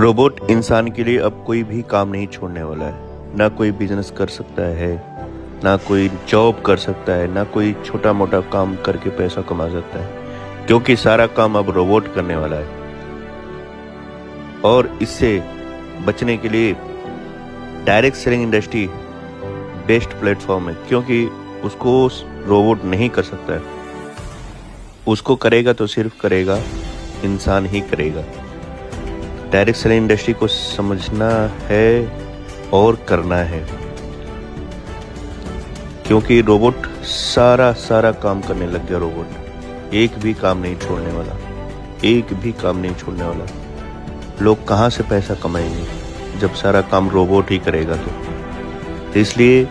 Robot इंसान के लिए अब कोई भी काम नहीं छोड़ने वाला है। ना कोई बिजनेस कर सकता है, ना कोई जॉब कर सकता है, ना कोई छोटा मोटा काम करके पैसा कमा सकता है, क्योंकि सारा काम अब रोबोट करने वाला है। और इससे बचने के लिए direct selling industry best platform है, क्योंकि उसको रोबोट नहीं कर सकता है। उसको करेगा तो सिर्फ करेगा इंसान ही करेगा। डायरेक्ट सेलिंग इंडस्ट्री को समझना है और करना है, क्योंकि रोबोट सारा काम करने लग गया। रोबोट एक भी काम नहीं छोड़ने वाला, एक भी काम नहीं छोड़ने वाला। लोग कहाँ से पैसा कमाएंगे जब सारा काम रोबोट ही करेगा? तो इसलिए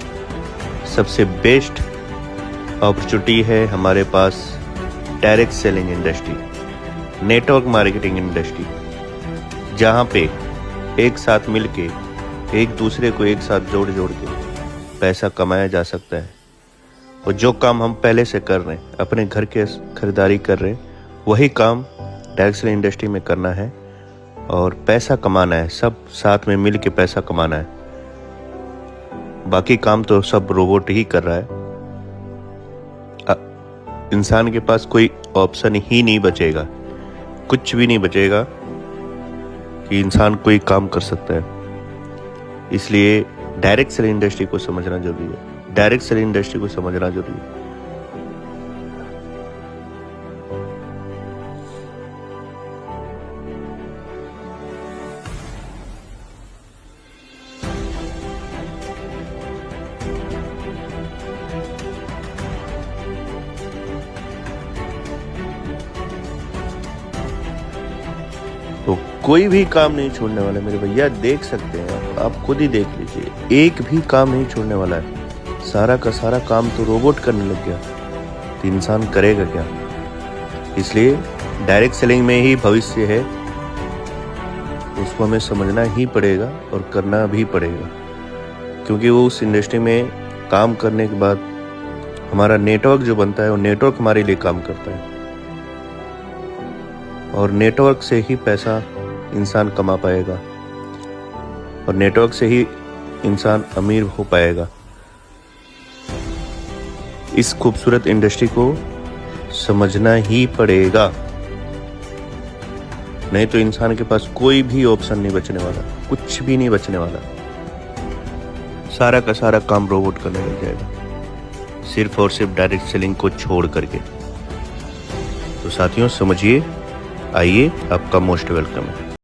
सबसे बेस्ट अपॉर्चुनिटी है हमारे पास direct selling industry, network marketing industry, जहाँ पे एक साथ मिलके एक दूसरे को एक साथ जोड़ के पैसा कमाया जा सकता है। और जो काम हम पहले से कर रहे हैं, अपने घर के खरीदारी कर रहे हैं, वही काम डायरेक्ट सेलिंग इंडस्ट्री में करना है और पैसा कमाना है। सब साथ में मिल के पैसा कमाना है। बाकी काम तो सब रोबोट ही कर रहा है। इंसान के पास कोई ऑप्शन ही नहीं बचेगा, कुछ भी नहीं बचेगा कि इंसान कोई काम कर सकता है। इसलिए डायरेक्ट सेलिंग इंडस्ट्री को समझना जरूरी है। डायरेक्ट सेलिंग इंडस्ट्री को समझना जरूरी है। तो कोई भी काम नहीं छोड़ने वाला मेरे भैया, देख सकते हैं आप खुद ही देख लीजिए। एक भी काम नहीं छोड़ने वाला है। सारा का सारा काम तो रोबोट करने लग गया, तो इंसान करेगा क्या? इसलिए डायरेक्ट सेलिंग में ही भविष्य है। उसको हमें समझना ही पड़ेगा और करना भी पड़ेगा, क्योंकि वो उस इंडस्ट्री में काम करने के बाद हमारा नेटवर्क जो बनता है, वो नेटवर्क हमारे लिए काम करता है। और नेटवर्क से ही पैसा इंसान कमा पाएगा, और नेटवर्क से ही इंसान अमीर हो पाएगा। इस खूबसूरत इंडस्ट्री को समझना ही पड़ेगा, नहीं तो इंसान के पास कोई भी ऑप्शन नहीं बचने वाला, कुछ भी नहीं बचने वाला। सारा का सारा काम रोबोट करने लग जाएगा, सिर्फ और सिर्फ डायरेक्ट सेलिंग को छोड़ करके। तो साथियों समझिए, आइए, आपका मोस्ट वेलकम है।